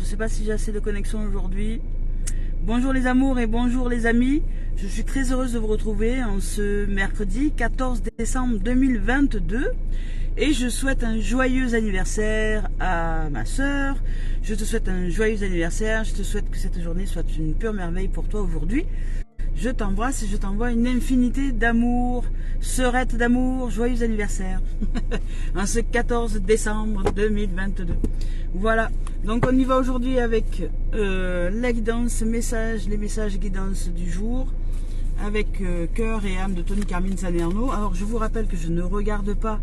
je sais pas si j'ai assez de connexion aujourd'hui. Bonjour les amours et bonjour les amis. Je suis très heureuse de vous retrouver en ce mercredi 14 décembre 2022. Et je souhaite un joyeux anniversaire à ma sœur. Je te souhaite un joyeux anniversaire. Je te souhaite que cette journée soit une pure merveille pour toi aujourd'hui. Je t'embrasse et je t'envoie une infinité d'amour, sœurette d'amour, joyeux anniversaire. En ce 14 décembre 2022. Voilà, donc on y va aujourd'hui avec la guidance, les messages guidance du jour, avec Cœur et âme de Tony Carmine Salerno. Alors je vous rappelle que je ne regarde pas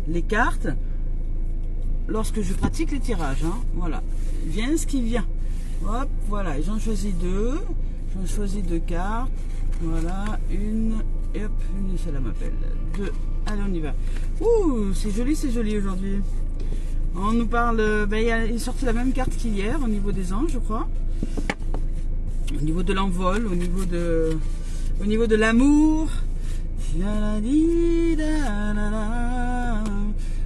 les cartes lorsque je pratique les tirages. Hein. Voilà, vient ce qui vient. Hop, voilà, j'en choisis deux. J'en choisis deux cartes. Voilà, une, et hop, une, celle-là m'appelle. Deux, allez on y va. Ouh, c'est joli aujourd'hui. On nous parle, il est sorti la même carte qu'hier au niveau des anges, je crois. Au niveau de l'envol, au niveau de l'amour.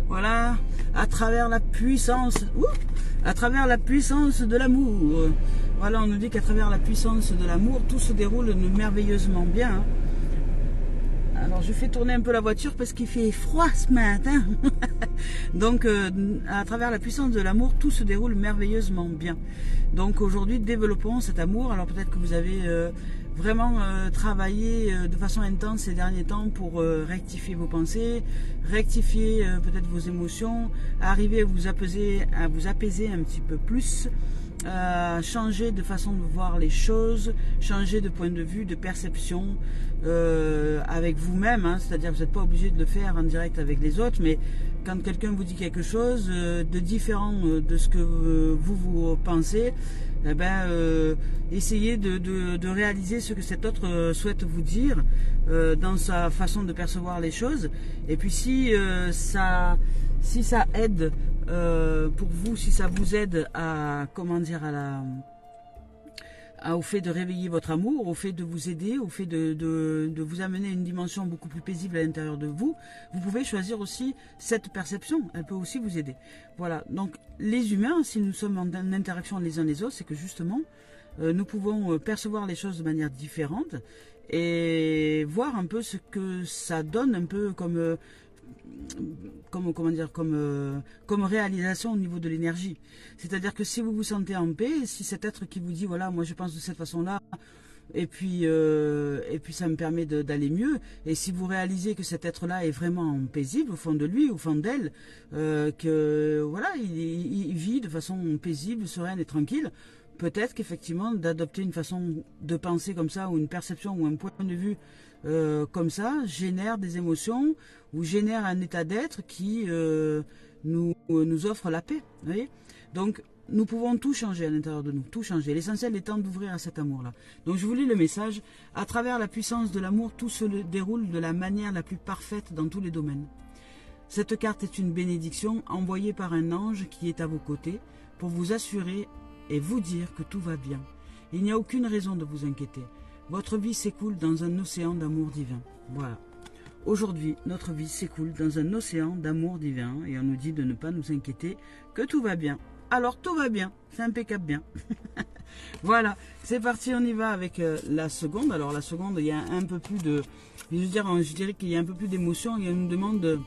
Voilà, à travers la puissance, de l'amour. Voilà, on nous dit qu'à travers la puissance de l'amour, tout se déroule merveilleusement bien. Hein. Alors, je fais tourner un peu la voiture parce qu'il fait froid ce matin. Donc, à travers la puissance de l'amour, tout se déroule merveilleusement bien. Donc, aujourd'hui, développons cet amour. Alors, peut-être que vous avez vraiment travaillé de façon intense ces derniers temps pour rectifier vos pensées, rectifier peut-être vos émotions, arriver à vous apaiser un petit peu plus. Changer de façon de voir les choses, changer de point de vue, de perception avec vous-même, hein, c'est-à-dire que vous n'êtes pas obligé de le faire en direct avec les autres, mais quand quelqu'un vous dit quelque chose de différent de ce que vous pensez, eh ben, essayez de réaliser ce que cet autre souhaite vous dire dans sa façon de percevoir les choses, et puis si ça aide pour vous, si ça vous aide à, au fait de réveiller votre amour, au fait de vous aider, au fait de vous amener à une dimension beaucoup plus paisible à l'intérieur de vous, vous pouvez choisir aussi cette perception, elle peut aussi vous aider. Voilà, donc les humains, si nous sommes en interaction les uns les autres, c'est que justement, nous pouvons percevoir les choses de manière différente et voir un peu ce que ça donne un peu comme réalisation au niveau de l'énergie. C'est-à-dire que si vous vous sentez en paix, si cet être qui vous dit voilà, moi je pense de cette façon-là, et puis ça me permet d'aller mieux, et si vous réalisez que cet être-là est vraiment paisible au fond de lui, au fond d'elle, que voilà, il vit de façon paisible, sereine et tranquille, peut-être qu'effectivement d'adopter une façon de penser comme ça, ou une perception ou un point de vue comme ça, génère des émotions ou génère un état d'être qui nous offre la paix. Vous voyez, donc nous pouvons tout changer à l'intérieur de nous, tout changer. L'essentiel étant d'ouvrir à cet amour-là. Donc je vous lis le message. À travers la puissance de l'amour, tout se déroule de la manière la plus parfaite dans tous les domaines. Cette carte est une bénédiction envoyée par un ange qui est à vos côtés pour vous assurer et vous dire que tout va bien. Il n'y a aucune raison de vous inquiéter. Votre vie s'écoule dans un océan d'amour divin. Voilà. Aujourd'hui, notre vie s'écoule dans un océan d'amour divin et on nous dit de ne pas nous inquiéter, que tout va bien. Alors tout va bien, c'est impeccable bien. Voilà, c'est parti, on y va avec la seconde. Alors la seconde, il y a un peu plus de... Je dirais qu'il y a un peu plus d'émotion. Il y a une demande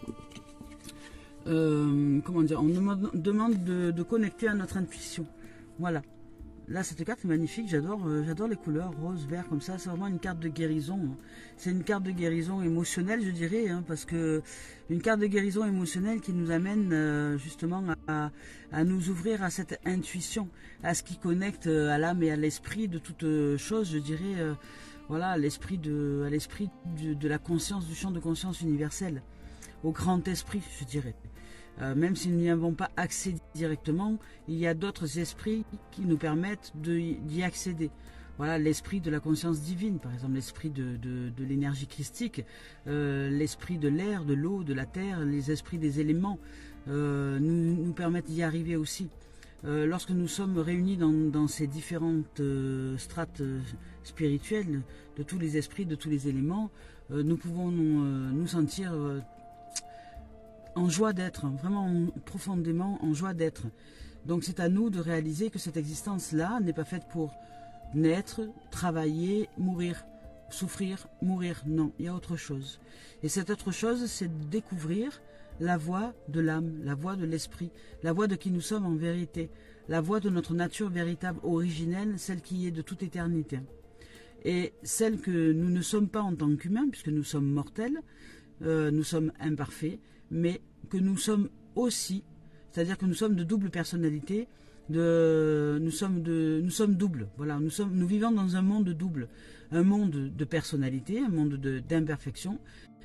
on nous demande de connecter à notre intuition. Voilà. Là, cette carte est magnifique, j'adore les couleurs rose, vert, comme ça, c'est vraiment une carte de guérison. Hein. C'est une carte de guérison émotionnelle, je dirais, hein, parce que une carte de guérison émotionnelle qui nous amène justement à nous ouvrir à cette intuition, à ce qui connecte à l'âme et à l'esprit de toute chose, je dirais, voilà, à l'esprit de la conscience, du champ de conscience universel, au grand esprit, je dirais. Même si nous n'y avons pas accès directement, il y a d'autres esprits qui nous permettent d'y accéder. Voilà, l'esprit de la conscience divine, par exemple, l'esprit de l'énergie christique, l'esprit de l'air, de l'eau, de la terre, les esprits des éléments nous permettent d'y arriver aussi. Lorsque nous sommes réunis dans ces différentes strates spirituelles de tous les esprits, de tous les éléments, nous pouvons nous sentir en joie d'être, vraiment profondément en joie d'être. Donc c'est à nous de réaliser que cette existence-là n'est pas faite pour naître, travailler, mourir, souffrir, mourir. Non, il y a autre chose. Et cette autre chose, c'est de découvrir la voie de l'âme, la voie de l'esprit, la voie de qui nous sommes en vérité, la voie de notre nature véritable, originelle, celle qui est de toute éternité. Et celle que nous ne sommes pas en tant qu'humains, puisque nous sommes mortels, nous sommes imparfaits, mais que nous sommes aussi, c'est-à-dire que nous sommes de double personnalité, nous sommes doubles. Voilà, nous vivons dans un monde double, un monde de personnalité, un monde d'imperfection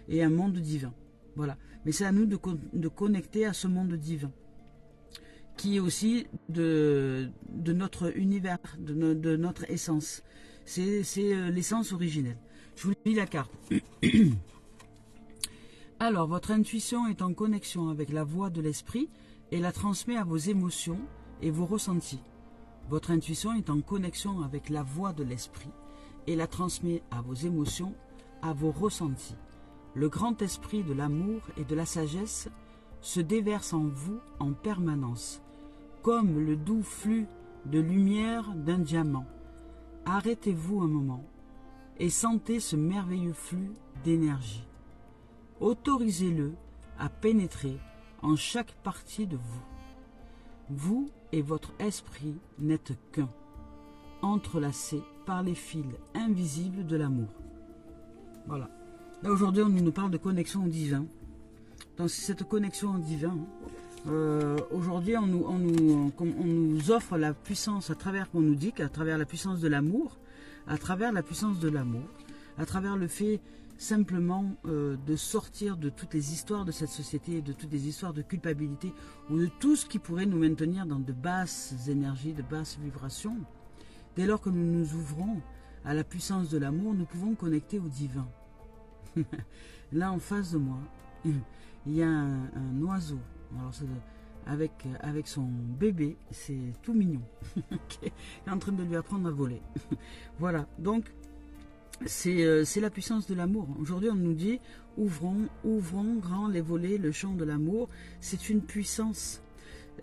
et un monde divin. Voilà. Mais c'est à nous de connecter à ce monde divin, qui est aussi de notre univers, de notre essence. C'est l'essence originelle. Je vous lis la carte. Alors, votre intuition est en connexion avec la voix de l'esprit et la transmet à vos émotions et vos ressentis. Votre intuition est en connexion avec la voix de l'esprit et la transmet à vos émotions, à vos ressentis. Le grand esprit de l'amour et de la sagesse se déverse en vous en permanence, comme le doux flux de lumière d'un diamant. Arrêtez-vous un moment et sentez ce merveilleux flux d'énergie. Autorisez-le à pénétrer en chaque partie de vous. Vous et votre esprit n'êtes qu'un, entrelacés par les fils invisibles de l'amour. Voilà. Là aujourd'hui, on nous parle de connexion au divin. Dans cette connexion au divin, aujourd'hui, on nous offre la puissance à travers, qu'on nous dit qu'à travers la puissance de l'amour, à travers la puissance de l'amour, à travers le fait simplement de sortir de toutes les histoires de cette société, de toutes les histoires de culpabilité ou de tout ce qui pourrait nous maintenir dans de basses énergies, de basses vibrations. Dès lors que nous nous ouvrons à la puissance de l'amour, nous pouvons connecter au divin. Là en face de moi, il y a un oiseau. Alors avec son bébé, c'est tout mignon, qui est en train de lui apprendre à voler. Voilà, donc c'est la puissance de l'amour. Aujourd'hui on nous dit ouvrons grand les volets, le champ de l'amour. C'est une puissance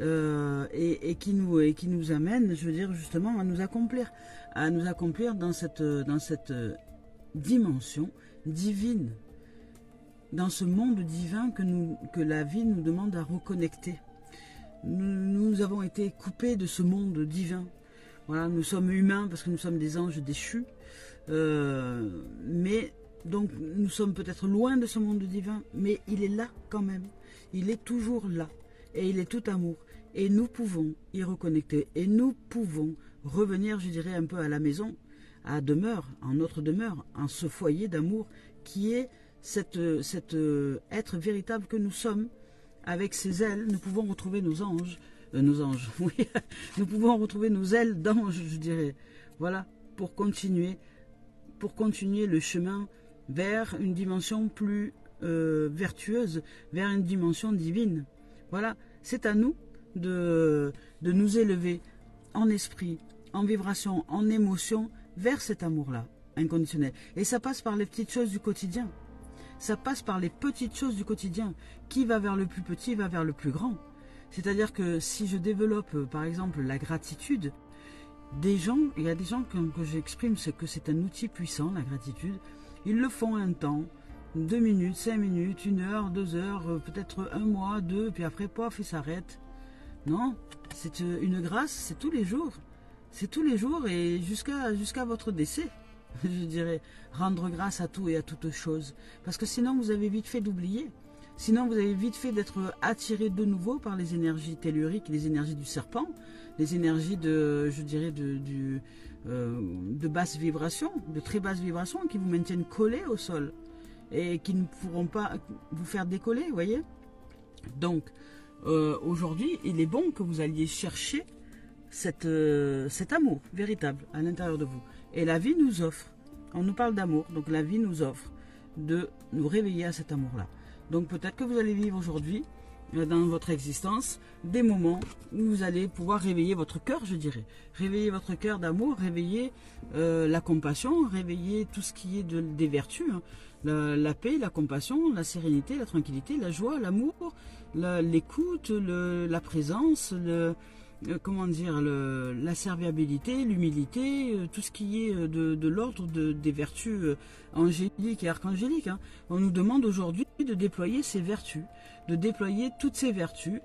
et qui nous amène, je veux dire, justement à nous accomplir dans cette dimension divine, dans ce monde divin que la vie nous demande à reconnecter. Nous avons été coupés de ce monde divin. Voilà, nous sommes humains parce que nous sommes des anges déchus. Mais donc nous sommes peut-être loin de ce monde divin, mais il est là quand même. Il est toujours là. Et il est tout amour. Et nous pouvons y reconnecter. Et nous pouvons revenir, je dirais, un peu à la maison, à demeure, en notre demeure, en ce foyer d'amour qui est cet être véritable que nous sommes. Avec ses ailes, nous pouvons retrouver nos anges, oui, nous pouvons retrouver nos ailes d'anges, je dirais. Voilà, pour continuer le chemin vers une dimension plus vertueuse, vers une dimension divine. Voilà, c'est à nous de nous élever en esprit, en vibration, en émotion, vers cet amour-là, inconditionnel. Et ça passe par les petites choses du quotidien. Ça passe par les petites choses du quotidien. Qui va vers le plus petit va vers le plus grand. C'est-à-dire que si je développe, par exemple, la gratitude, il y a des gens que j'exprime, c'est que c'est un outil puissant, la gratitude. Ils le font un temps, 2 minutes, 5 minutes, 1 heure, 2 heures, peut-être 1 mois, 2, puis après, pof, ils s'arrêtent. Non, c'est une grâce, c'est tous les jours. C'est tous les jours et jusqu'à votre décès. Je dirais, rendre grâce à tout et à toutes choses. Parce que sinon, vous avez vite fait d'oublier. Sinon, vous avez vite fait d'être attiré de nouveau par les énergies telluriques, les énergies du serpent, les énergies de basse vibration, de très basse vibration, qui vous maintiennent collés au sol et qui ne pourront pas vous faire décoller, vous voyez. Donc, aujourd'hui, il est bon que vous alliez chercher cet amour véritable à l'intérieur de vous. Et la vie nous offre, on nous parle d'amour, donc la vie nous offre de nous réveiller à cet amour-là. Donc peut-être que vous allez vivre aujourd'hui, dans votre existence, des moments où vous allez pouvoir réveiller votre cœur, je dirais. Réveiller votre cœur d'amour, réveiller la compassion, réveiller tout ce qui est des vertus. Hein. La paix, la compassion, la sérénité, la tranquillité, la joie, l'amour, l'écoute, la présence, comment dire, la serviabilité, l'humilité, tout ce qui est de l'ordre des vertus angéliques et archangéliques. Hein. On nous demande aujourd'hui de déployer ces vertus, de déployer toutes ces vertus,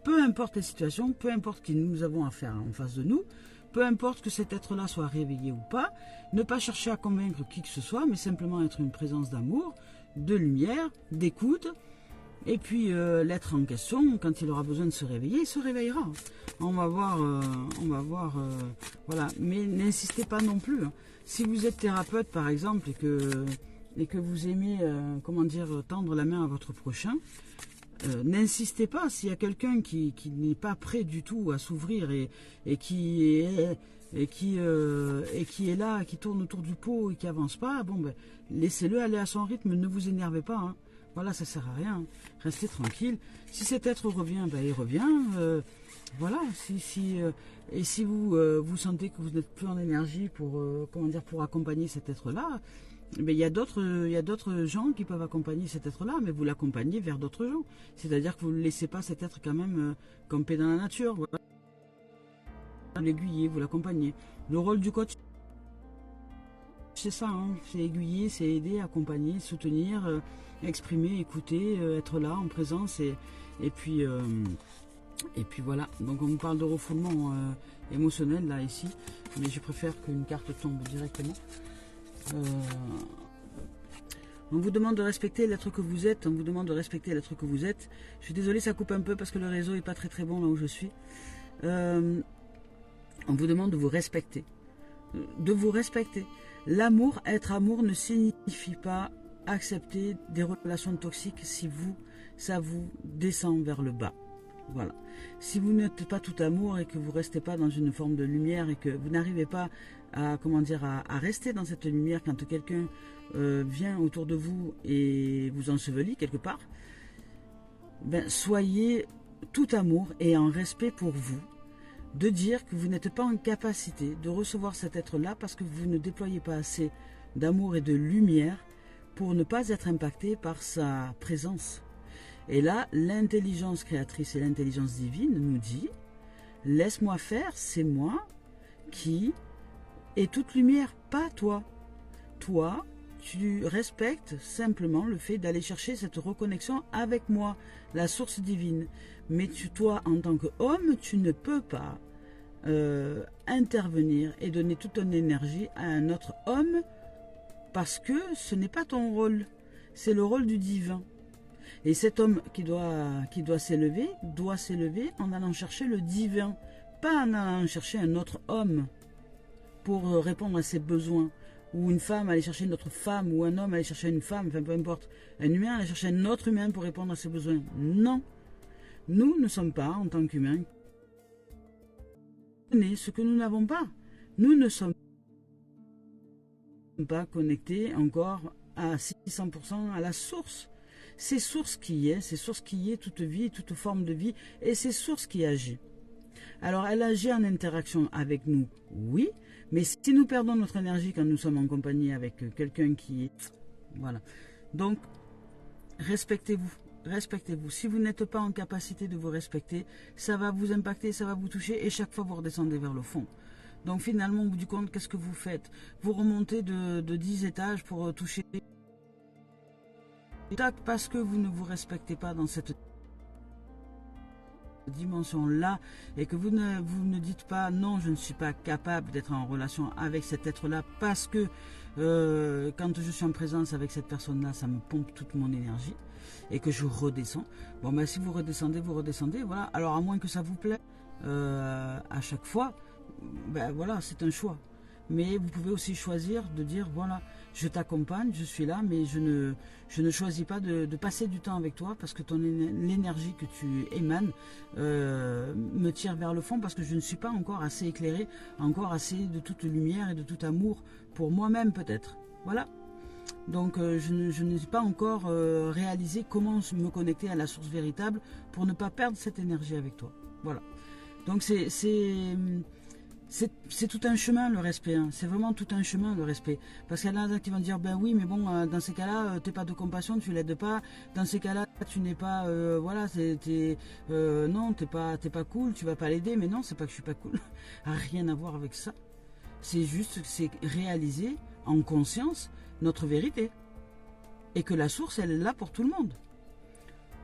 peu importe les situations, peu importe qui nous avons affaire en face de nous, peu importe que cet être-là soit réveillé ou pas, ne pas chercher à convaincre qui que ce soit, mais simplement être une présence d'amour, de lumière, d'écoute. Et puis l'être en question, quand il aura besoin de se réveiller, il se réveillera. On va voir, voilà. Mais n'insistez pas non plus. Hein. Si vous êtes thérapeute, par exemple, et que vous aimez, comment dire, tendre la main à votre prochain, n'insistez pas. S'il y a quelqu'un qui n'est pas prêt du tout à s'ouvrir et qui est là, qui tourne autour du pot et qui avance pas, bon ben laissez-le aller à son rythme. Ne vous énervez pas. Hein. Voilà, ça sert à rien. Restez tranquille. Si cet être revient, ben il revient. Voilà. Et si vous sentez que vous n'êtes plus en énergie pour comment dire, pour accompagner cet être-là, ben il y a d'autres gens qui peuvent accompagner cet être-là, mais vous l'accompagnez vers d'autres gens. C'est-à-dire que vous ne laissez pas cet être quand même camper dans la nature. Voilà. Vous l'aiguillez, vous l'accompagnez. Le rôle du coach, c'est ça, hein, c'est aiguiller, c'est aider, accompagner, soutenir, exprimer, écouter, être là en présence et puis voilà. Donc on nous parle de refoulement émotionnel là ici, mais je préfère qu'une carte tombe directement. On vous demande de respecter l'être que vous êtes. On vous demande de respecter l'être que vous êtes. Je suis désolée, ça coupe un peu parce que le réseau est pas très bon là où je suis. On vous demande de vous respecter. De vous respecter. L'amour, être amour ne signifie pas accepter des relations toxiques si ça vous descend vers le bas. Voilà. Si vous n'êtes pas tout amour et que vous ne restez pas dans une forme de lumière et que vous n'arrivez pas à, comment dire, à rester dans cette lumière quand quelqu'un vient autour de vous et vous ensevelit quelque part, ben, soyez tout amour et en respect pour vous. De dire que vous n'êtes pas en capacité de recevoir cet être-là parce que vous ne déployez pas assez d'amour et de lumière pour ne pas être impacté par sa présence. Et là, l'intelligence créatrice et l'intelligence divine nous dit « Laisse-moi faire, c'est moi qui est toute lumière, pas toi. Toi, tu respectes simplement le fait d'aller chercher cette reconnexion avec moi, la source divine. Mais toi, en tant qu'homme, tu ne peux pas intervenir et donner toute ton énergie à un autre homme parce que ce n'est pas ton rôle. C'est le rôle du divin. Et cet homme qui doit s'élever en allant chercher le divin, pas en allant chercher un autre homme pour répondre à ses besoins. Ou une femme aller chercher une autre femme, ou un homme aller chercher une femme, enfin peu importe. Un humain aller chercher un autre humain pour répondre à ses besoins. Non. Nous ne sommes pas, en tant qu'humains, ce que nous n'avons pas. Nous ne sommes pas connectés encore à 600% à la source. C'est source qui est toute vie, toute forme de vie, et c'est source qui agit. Alors elle agit en interaction avec nous, oui, mais si nous perdons notre énergie quand nous sommes en compagnie avec quelqu'un qui est... Voilà. Donc, respectez-vous. Respectez-vous. Si vous n'êtes pas en capacité de vous respecter, ça va vous impacter, ça va vous toucher, et chaque fois vous redescendez vers le fond. Donc finalement, au bout du compte, qu'est-ce que vous faites? Vous remontez de 10 étages pour toucher... Parce que vous ne vous respectez pas dans cette dimension-là et que vous ne dites pas non, je ne suis pas capable d'être en relation avec cet être-là parce que quand je suis en présence avec cette personne-là, ça me pompe toute mon énergie et que je redescends. Bon, ben si vous redescendez, voilà. Alors à moins que ça vous plaît à chaque fois, ben voilà, c'est un choix. Mais vous pouvez aussi choisir de dire, voilà, je t'accompagne, je suis là, mais je ne choisis pas de passer du temps avec toi parce que l'énergie que tu émanes me tire vers le fond parce que je ne suis pas encore assez éclairé, encore assez de toute lumière et de tout amour pour moi-même peut-être. Voilà. Donc je n'ai pas encore réalisé comment me connecter à la source véritable pour ne pas perdre cette énergie avec toi. Voilà. Donc C'est tout un chemin le respect, hein. C'est vraiment tout un chemin le respect. Parce qu'il y en a qui vont dire, ben oui, mais bon, dans ces cas-là, t'es pas de compassion, tu l'aides pas. Dans ces cas-là, tu n'es pas, voilà, non, t'es pas cool, tu vas pas l'aider. Mais non, c'est pas que je suis pas cool. Rien à voir avec ça. C'est juste, c'est réaliser en conscience notre vérité. Et que la source, elle est là pour tout le monde.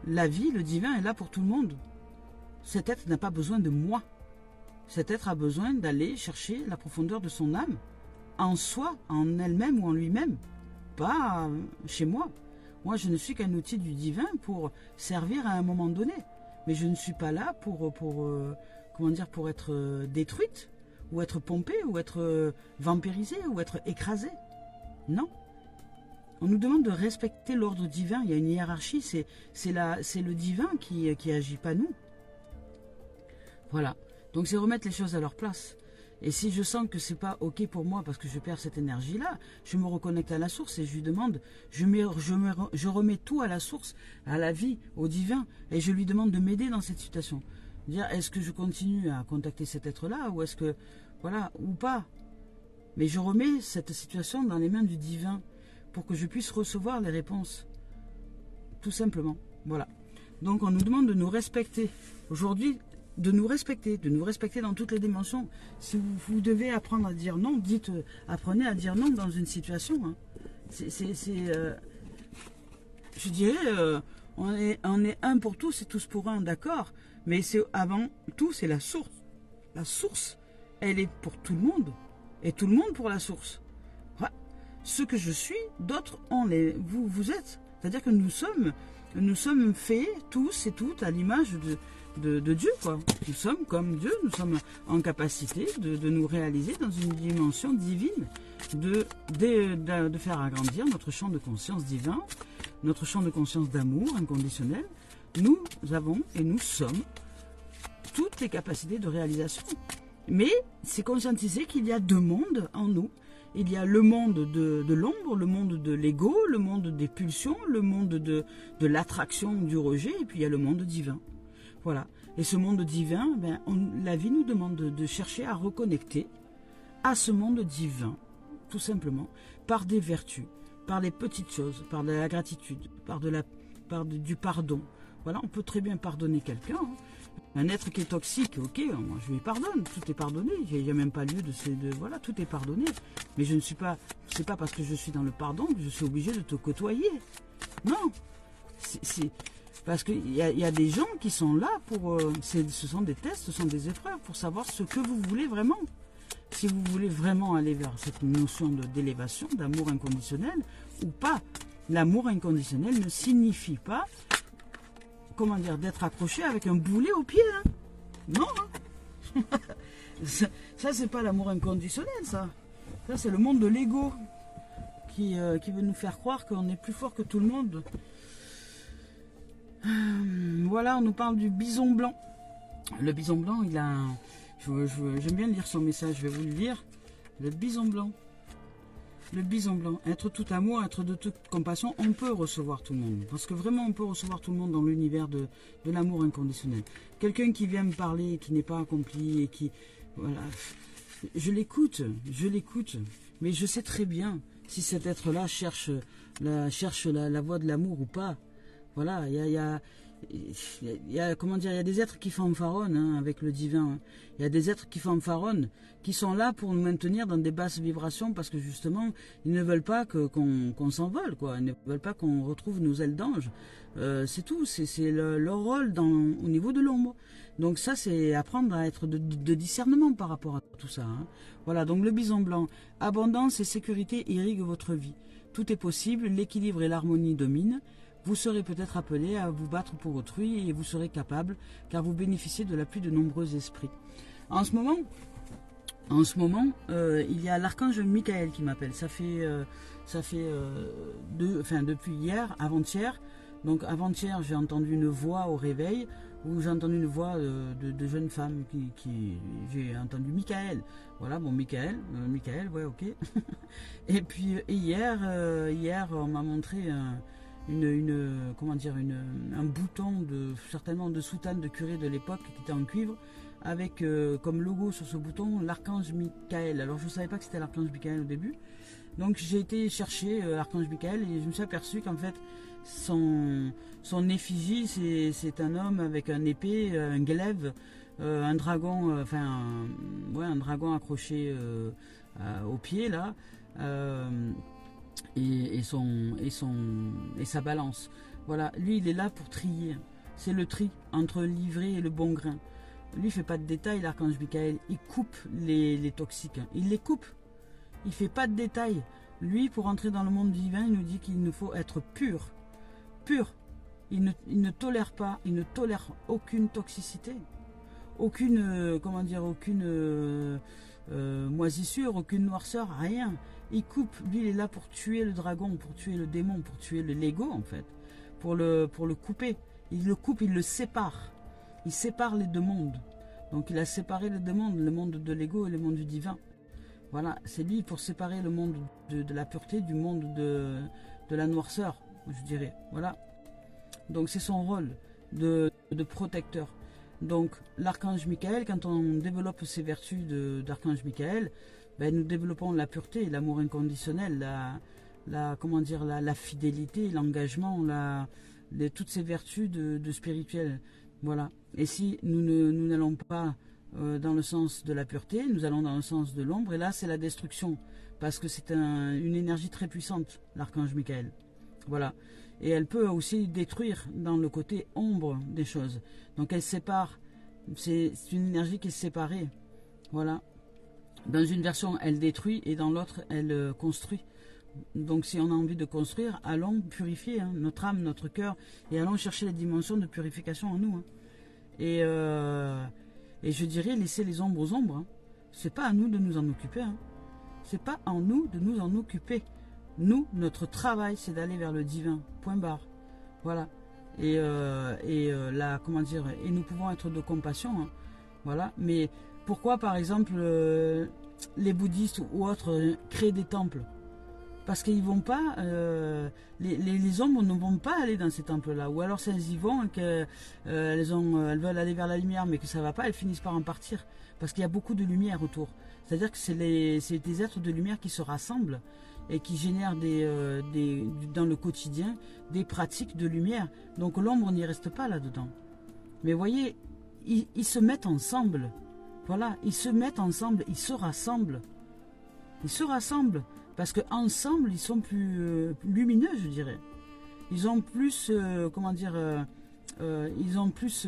La vie, le divin est là pour tout le monde. Cet être n'a pas besoin de moi. Cet être a besoin d'aller chercher la profondeur de son âme, en soi, en elle-même ou en lui-même, pas chez moi. Moi, je ne suis qu'un outil du divin pour servir à un moment donné. Mais je ne suis pas là comment dire, pour être détruite, ou être pompée, ou être vampirisée, ou être écrasée. Non. On nous demande de respecter l'ordre divin. Il y a une hiérarchie, c'est le divin qui agit, pas nous. Voilà. Donc c'est remettre les choses à leur place. Et si je sens que c'est pas ok pour moi parce que je perds cette énergie-là, je me reconnecte à la source et je lui demande, je remets tout à la source, à la vie, au divin, et je lui demande de m'aider dans cette situation. Dire, est-ce que je continue à contacter cet être-là ou est-ce que, voilà, ou pas. Mais je remets cette situation dans les mains du divin pour que je puisse recevoir les réponses. Tout simplement. Voilà. Donc on nous demande de nous respecter. Aujourd'hui, de nous respecter dans toutes les dimensions. Si vous devez apprendre à dire non, apprenez à dire non dans une situation. Hein. Je dirais, on est un pour tous et tous pour un, d'accord. Mais c'est avant tout, c'est la source. La source, elle est pour tout le monde. Et tout le monde pour la source. Ouais. Ce que je suis, d'autres vous êtes. C'est-à-dire que nous sommes faits tous et toutes à l'image de Dieu, quoi. Nous sommes comme Dieu, nous sommes en capacité de nous réaliser dans une dimension divine, de faire agrandir notre champ de conscience divin, notre champ de conscience d'amour inconditionnel. Nous avons et nous sommes toutes les capacités de réalisation. Mais c'est conscientiser qu'il y a deux mondes en nous. Il y a le monde de l'ombre, le monde de l'ego, le monde des pulsions, le monde de l'attraction, du rejet, et puis il y a le monde divin. Voilà. Et ce monde divin, la vie nous demande de chercher à reconnecter à ce monde divin, tout simplement, par des vertus, par les petites choses, par de la gratitude, du pardon. Voilà, on peut très bien pardonner quelqu'un. Hein. Un être qui est toxique, ok, moi je lui pardonne, tout est pardonné. Il n'y a même pas lieu voilà, tout est pardonné. Mais je ne suis pas, c'est pas parce que je suis dans le pardon que je suis obligé de te côtoyer. Non, c'est parce qu'il y a des gens qui sont là pour, ce sont des tests, ce sont des épreuves pour savoir ce que vous voulez vraiment. Si vous voulez vraiment aller vers cette notion d'élévation, d'amour inconditionnel ou pas. L'amour inconditionnel ne signifie pas, comment dire, d'être accroché avec un boulet au pied. Hein. Non. Hein. Ça c'est pas l'amour inconditionnel, ça. Ça, c'est le monde de l'ego qui veut nous faire croire qu'on est plus fort que tout le monde. Voilà, on nous parle du bison blanc. Le bison blanc, il a... J'aime bien lire son message, je vais vous le lire. Le bison blanc. Le bison blanc. Être tout amour, être de toute compassion, on peut recevoir tout le monde. Parce que vraiment, on peut recevoir tout le monde dans l'univers de l'amour inconditionnel. Quelqu'un qui vient me parler, qui n'est pas accompli et qui... Voilà. Je l'écoute. Mais je sais très bien si cet être-là cherche la voie de l'amour ou pas. Voilà, il y a comment dire, il y a des êtres qui fanfaronnent hein, avec le divin. Il y a des êtres qui fanfaronnent, qui sont là pour nous maintenir dans des basses vibrations parce que justement, ils ne veulent pas qu'on s'envole, quoi. Ils ne veulent pas qu'on retrouve nos ailes d'ange. C'est tout, c'est leur rôle au niveau de l'ombre. Donc ça, c'est apprendre à être de discernement par rapport à tout ça. Hein. Voilà, donc le bison blanc. Abondance et sécurité irriguent votre vie. Tout est possible, l'équilibre et l'harmonie dominent. Vous serez peut-être appelé à vous battre pour autrui et vous serez capable car vous bénéficiez de l'appui de nombreux esprits. En ce moment, il y a l'archange Michael qui m'appelle. Ça fait depuis hier, avant-hier. Donc avant-hier, j'ai entendu une voix au réveil où j'ai entendu une voix de jeune femme j'ai entendu Michael. Voilà, bon Michael, ouais, ok. Et puis hier, on m'a montré un bouton certainement de soutane de curé de l'époque qui était en cuivre avec comme logo sur ce bouton l'archange Michael. Alors je ne savais pas que c'était l'archange Michael au début. Donc j'ai été chercher l'archange Michael et je me suis aperçu qu'en fait son effigie c'est un homme avec un épée, un glaive, un dragon, un dragon accroché au pied là, et sa balance. Voilà, lui il est là pour trier. C'est le tri entre l'ivraie et le bon grain. Lui il fait pas de détails, l'archange Michael. Il coupe les toxiques. Il les coupe. Il fait pas de détails. Lui, pour entrer dans le monde divin, il nous dit qu'il nous faut être pur. Pur. Il ne tolère pas, il ne tolère aucune toxicité. Aucune, aucune moisissure, aucune noirceur, rien. Il coupe. Lui, il est là pour tuer le dragon, pour tuer le démon, pour tuer l'ego, en fait. Pour le couper. Il le coupe, il le sépare. Il sépare les deux mondes. Donc il a séparé les deux mondes, le monde de l'ego et le monde du divin. Voilà, c'est lui pour séparer le monde de la pureté du monde de la noirceur, je dirais. Voilà. Donc c'est son rôle de protecteur. Donc l'archange Michael, quand on développe ces vertus d'archange Michael, ben, nous développons la pureté, l'amour inconditionnel, la fidélité, l'engagement, toutes ces vertus de spirituel. Voilà. Et si nous n'allons pas dans le sens de la pureté, nous allons dans le sens de l'ombre, et là c'est la destruction, parce que c'est une énergie très puissante, l'archange Michael. Voilà. Et elle peut aussi détruire dans le côté ombre des choses. Donc elle sépare, c'est une énergie qui est séparée. Voilà. Dans une version, elle détruit, et dans l'autre, elle construit. Donc si on a envie de construire, allons purifier notre âme, notre cœur, et allons chercher les dimensions de purification en nous. Et je dirais, laisser les ombres aux ombres. C'est pas à nous de nous en occuper. C'est pas à nous de nous en occuper. Nous, notre travail, c'est d'aller vers le divin. Point barre. Voilà. Et nous pouvons être de compassion. Voilà. Mais pourquoi, par exemple, les bouddhistes ou autres créent des temples? Parce qu'ils vont pas, les ombres ne vont pas aller dans ces temples-là. Ou alors si elles y vont, elles veulent aller vers la lumière, mais que ça ne va pas, elles finissent par en partir. Parce qu'il y a beaucoup de lumière autour. C'est-à-dire que c'est des êtres de lumière qui se rassemblent et qui génèrent dans le quotidien des pratiques de lumière. Donc l'ombre n'y reste pas là-dedans. Mais vous voyez, ils se mettent ensemble. Voilà, ils se mettent ensemble, ils se rassemblent. Ils se rassemblent. Parce qu'ensemble, ils sont plus lumineux, je dirais. Ils ont plus, ils ont plus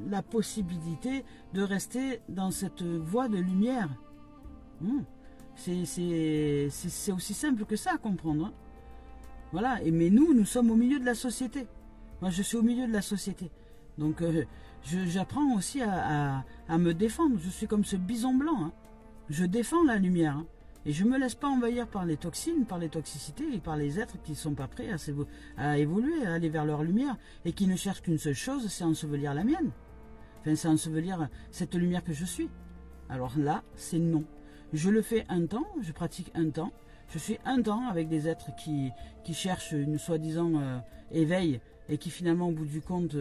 la possibilité de rester dans cette voie de lumière. C'est aussi simple que ça à comprendre. Voilà, mais nous sommes au milieu de la société. Moi, je suis au milieu de la société. Donc, j'apprends aussi à me défendre. Je suis comme ce bison blanc. Je défends la lumière. Et je ne me laisse pas envahir par les toxines, par les toxicités et par les êtres qui ne sont pas prêts à évoluer, à aller vers leur lumière et qui ne cherchent qu'une seule chose, c'est ensevelir la mienne. Enfin, c'est ensevelir cette lumière que je suis. Alors là, c'est non. Je le fais un temps, je pratique un temps. Je suis un temps avec des êtres qui cherchent une soi-disant éveil et qui finalement, au bout du compte,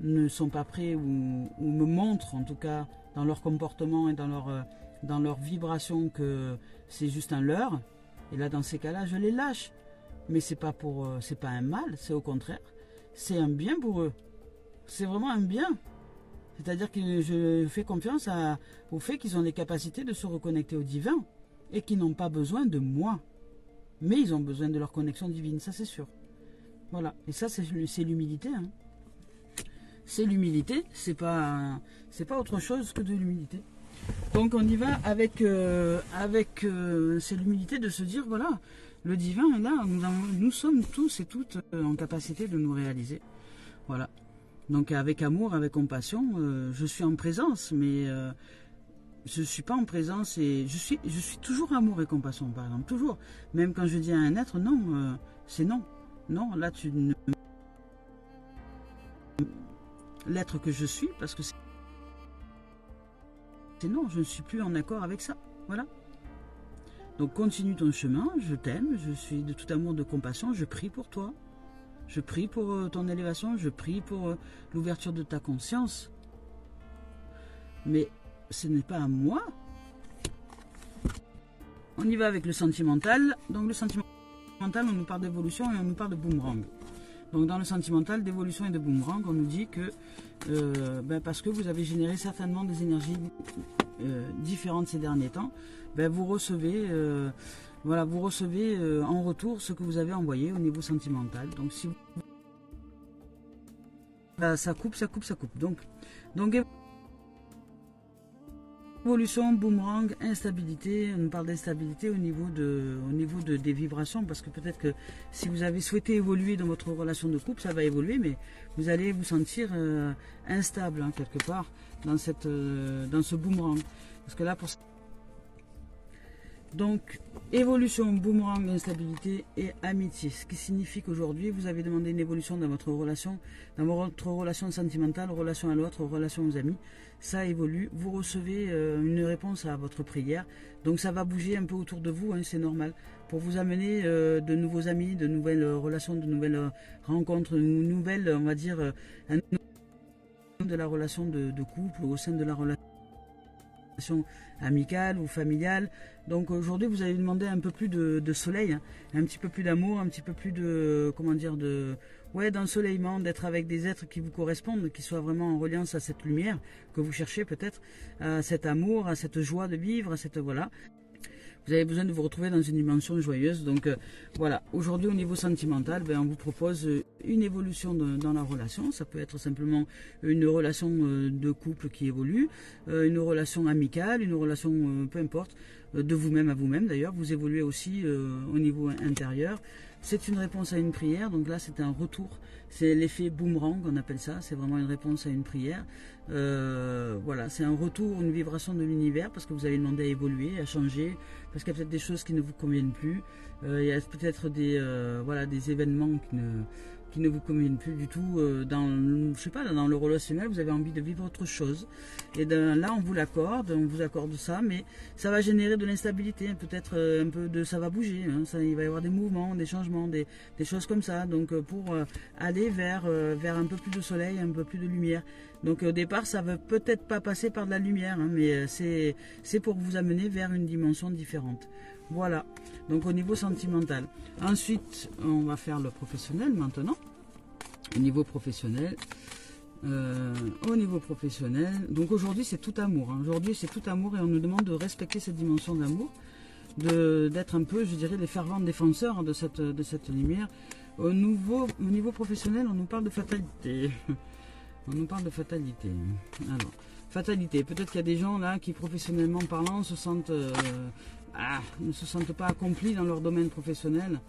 ne sont pas prêts ou me montrent, en tout cas, dans leur comportement et dans leur vibration que c'est juste un leurre. Et là, dans ces cas-là, je les lâche. Mais c'est pas un mal, c'est au contraire, c'est un bien pour eux. C'est vraiment un bien. C'est-à-dire que je fais confiance au fait qu'ils ont les capacités de se reconnecter au divin et qu'ils n'ont pas besoin de moi. Mais ils ont besoin de leur connexion divine, ça c'est sûr. Voilà. Et ça, c'est l'humilité. C'est l'humilité, c'est pas autre chose que de l'humilité. Donc on y va avec c'est l'humilité de se dire, voilà, le divin est là, nous sommes tous et toutes en capacité de nous réaliser. Voilà. Donc avec amour, avec compassion, je suis en présence, mais je ne suis pas en présence et je suis toujours amour et compassion, par exemple, toujours. Même quand je dis à un être, non, c'est non. Non, là tu ne... L'être que je suis, parce que c'est non, je ne suis plus en accord avec ça. Voilà. Donc continue ton chemin, je t'aime, je suis de tout amour, de compassion, je prie pour toi. Je prie pour ton élévation, je prie pour l'ouverture de ta conscience. mais ce n'est pas à moi. On y va avec le sentimental. Donc le sentimental, on nous parle d'évolution et on nous parle de boomerang. Donc dans le sentimental, d'évolution et de boomerang, on nous dit que parce que vous avez généré certainement des énergies différentes ces derniers temps, vous recevez, vous recevez en retour ce que vous avez envoyé au niveau sentimental. Donc si vous... ça coupe. Donc évolution, boomerang, instabilité. On nous parle d'instabilité au niveau des vibrations, parce que peut-être que si vous avez souhaité évoluer dans votre relation de couple, ça va évoluer, mais vous allez vous sentir instable quelque part dans ce boomerang. Parce que là, donc, évolution, boomerang, instabilité et amitié. Ce qui signifie qu'aujourd'hui, vous avez demandé une évolution dans votre relation sentimentale, relation à l'autre, relation aux amis. Ça évolue. Vous recevez une réponse à votre prière. Donc, ça va bouger un peu autour de vous, c'est normal. Pour vous amener de nouveaux amis, de nouvelles relations, de nouvelles rencontres, de nouvelles, on va dire, de la relation de couple, au sein de la relation amicale ou familiale. Donc aujourd'hui vous allez demander un peu plus de soleil, un petit peu plus d'amour, un petit peu plus de, comment dire, d'ensoleillement, d'être avec des êtres qui vous correspondent, qui soient vraiment en reliance à cette lumière que vous cherchez peut-être, à cet amour, à cette joie de vivre, à cette, voilà. Vous avez besoin de vous retrouver dans une dimension joyeuse. Donc voilà, aujourd'hui au niveau sentimental, on vous propose une évolution dans la relation. Ça peut être simplement une relation de couple qui évolue, une relation amicale, une relation, peu importe, de vous-même à vous-même d'ailleurs. Vous évoluez aussi au niveau intérieur. C'est une réponse à une prière, donc là c'est un retour, c'est l'effet boomerang on appelle ça, c'est vraiment une réponse à une prière. Voilà, c'est un retour, une vibration de l'univers, parce que vous avez demandé à évoluer, à changer, parce qu'il y a peut-être des choses qui ne vous conviennent plus, il y a peut-être des événements qui ne vous conviennent plus du tout, dans le relationnel, vous avez envie de vivre autre chose. Et là, on vous accorde ça, mais ça va générer de l'instabilité, peut-être un peu ça va bouger, il va y avoir des mouvements, des changements, des choses comme ça. Donc pour aller vers un peu plus de soleil, un peu plus de lumière. Donc au départ, ça ne va peut-être pas passer par de la lumière, mais c'est pour vous amener vers une dimension différente. Voilà, donc au niveau sentimental. Ensuite, on va faire le professionnel maintenant. Au niveau professionnel, donc aujourd'hui c'est tout amour. Aujourd'hui c'est tout amour et on nous demande de respecter cette dimension d'amour, d'être un peu, je dirais, les fervents défenseurs de cette lumière. Au niveau professionnel, on nous parle de fatalité. On nous parle de fatalité. Alors, fatalité. Peut-être qu'il y a des gens là qui, professionnellement parlant, ne se sentent pas accomplis dans leur domaine professionnel.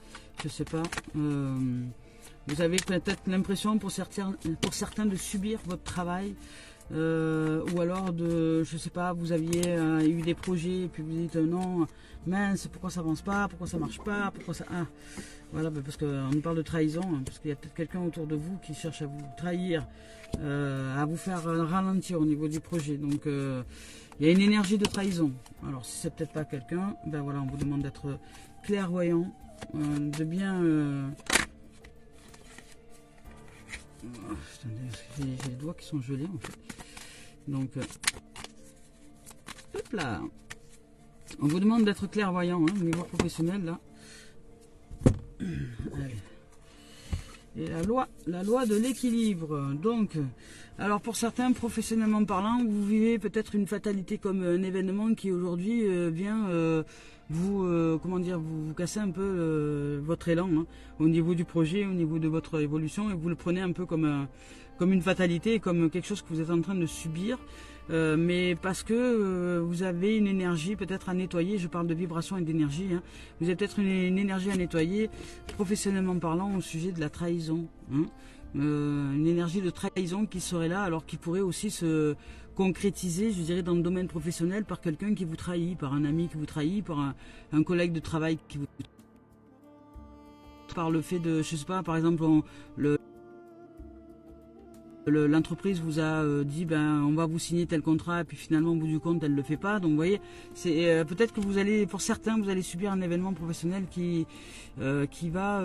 Je sais pas. Vous avez peut-être l'impression pour certains de subir votre travail. Ou alors je sais pas, vous aviez eu des projets et puis vous dites non, mince, pourquoi ça avance pas, pourquoi ça marche pas, pourquoi ça... voilà, parce qu'on nous parle de trahison, parce qu'il y a peut-être quelqu'un autour de vous qui cherche à vous trahir, à vous faire ralentir au niveau du projet. Donc il y a une énergie de trahison. Alors si c'est peut-être pas quelqu'un, voilà, on vous demande d'être clairvoyant, de bien... j'ai les doigts qui sont gelés en fait. Donc, hop là. On vous demande d'être clairvoyant au niveau professionnel là. Allez. Et la loi de l'équilibre. Donc, alors pour certains, professionnellement parlant, vous vivez peut-être une fatalité comme un événement qui aujourd'hui vient vous casser un peu votre élan au niveau du projet, au niveau de votre évolution, et vous le prenez un peu comme une fatalité, comme quelque chose que vous êtes en train de subir, mais parce que vous avez une énergie peut-être à nettoyer. Je parle de vibration et d'énergie. Vous avez peut-être une énergie à nettoyer, professionnellement parlant, au sujet de la trahison. Une énergie de trahison qui serait là, alors qui pourrait aussi se concrétiser, je dirais, dans le domaine professionnel par quelqu'un qui vous trahit, par un ami qui vous trahit, par un collègue de travail qui vous trahit, par le fait de, je sais pas, par exemple, l'entreprise vous a dit on va vous signer tel contrat, et puis finalement au bout du compte elle ne le fait pas. Donc vous voyez, c'est peut-être que vous allez, pour certains, vous allez subir un événement professionnel qui va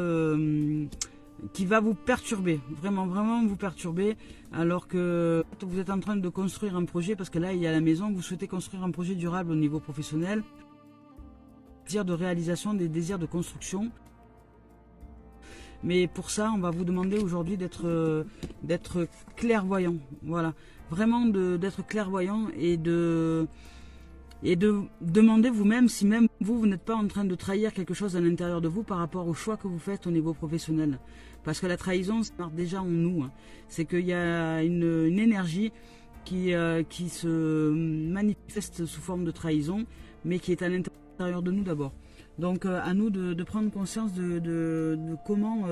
qui va vous perturber, vraiment, vraiment vous perturber, alors que vous êtes en train de construire un projet, parce que là, il y a la maison, vous souhaitez construire un projet durable au niveau professionnel, désir de réalisation, des désirs de construction. Mais pour ça, on va vous demander aujourd'hui d'être clairvoyant, voilà, vraiment d'être clairvoyant et de demander vous-même si même vous n'êtes pas en train de trahir quelque chose à l'intérieur de vous par rapport au choix que vous faites au niveau professionnel. Parce que la trahison, ça part déjà en nous. Hein. C'est qu'il y a une énergie qui se manifeste sous forme de trahison, mais qui est à l'intérieur de nous d'abord. Donc à nous de prendre conscience de comment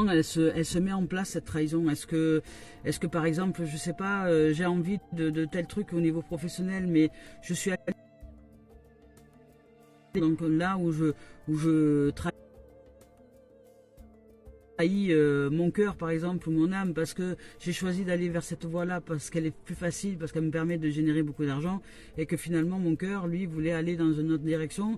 elle se met en place, cette trahison. Est-ce que par exemple, je sais pas, j'ai envie de tel truc au niveau professionnel, mais je suis donc là où je trahis mon cœur par exemple, ou mon âme, parce que j'ai choisi d'aller vers cette voie-là, parce qu'elle est plus facile, parce qu'elle me permet de générer beaucoup d'argent, et que finalement mon cœur, lui, voulait aller dans une autre direction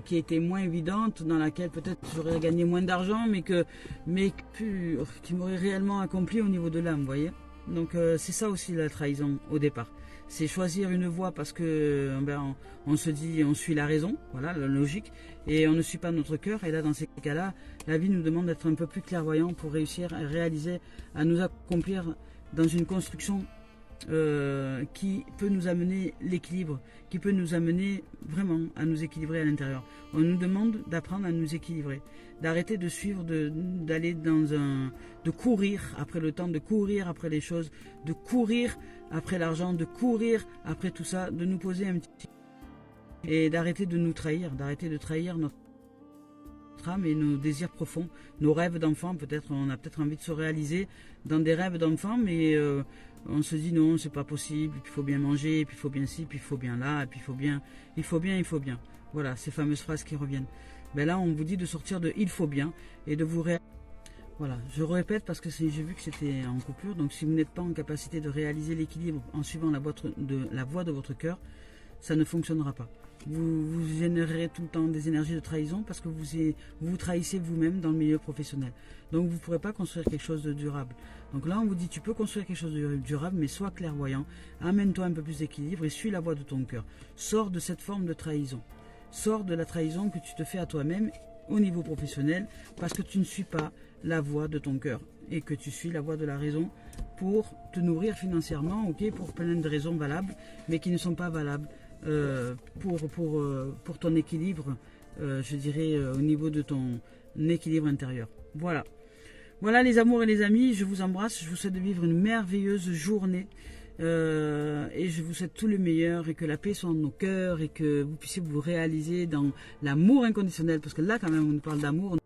qui était moins évidente, dans laquelle peut-être j'aurais gagné moins d'argent, mais qui m'aurait réellement accompli au niveau de l'âme, vous voyez. Donc c'est ça aussi la trahison au départ. C'est choisir une voie parce que on se dit on suit la raison, voilà la logique, et on ne suit pas notre cœur. Et là, dans ces cas-là, la vie nous demande d'être un peu plus clairvoyant pour réussir à réaliser, à nous accomplir dans une construction qui peut nous amener l'équilibre, qui peut nous amener vraiment à nous équilibrer à l'intérieur. On nous demande d'apprendre à nous équilibrer, d'arrêter de suivre, d'aller de courir après le temps, de courir après les choses, de courir après l'argent, de courir après tout ça, de nous poser un petit et d'arrêter de nous trahir, d'arrêter de trahir notre âme et nos désirs profonds, nos rêves d'enfant. Peut-être on a peut-être envie de se réaliser dans des rêves d'enfant, mais on se dit non, c'est pas possible, puis il faut bien manger, puis il faut bien ci, puis il faut bien là, puis il faut bien. Voilà, ces fameuses phrases qui reviennent. Ben là, on vous dit de sortir de il faut bien et de vous réaliser. Voilà, je répète parce que j'ai vu que c'était en coupure. Donc si vous n'êtes pas en capacité de réaliser l'équilibre en suivant la voie de votre cœur, ça ne fonctionnera pas. Vous générerez tout le temps des énergies de trahison parce que vous trahissez vous-même dans le milieu professionnel. Donc vous ne pourrez pas construire quelque chose de durable. Donc là, on vous dit, tu peux construire quelque chose de durable, mais sois clairvoyant, amène-toi un peu plus d'équilibre et suis la voie de ton cœur. Sors de cette forme de trahison. Sors de la trahison que tu te fais à toi-même au niveau professionnel parce que tu ne suis pas la voie de ton cœur et que tu suis la voie de la raison pour te nourrir financièrement, ok, pour plein de raisons valables, mais qui ne sont pas valables pour ton équilibre, je dirais, au niveau de ton équilibre intérieur. Voilà. Voilà les amours et les amis, je vous embrasse, je vous souhaite de vivre une merveilleuse journée et je vous souhaite tout le meilleur et que la paix soit dans nos cœurs et que vous puissiez vous réaliser dans l'amour inconditionnel, parce que là quand même on nous parle d'amour.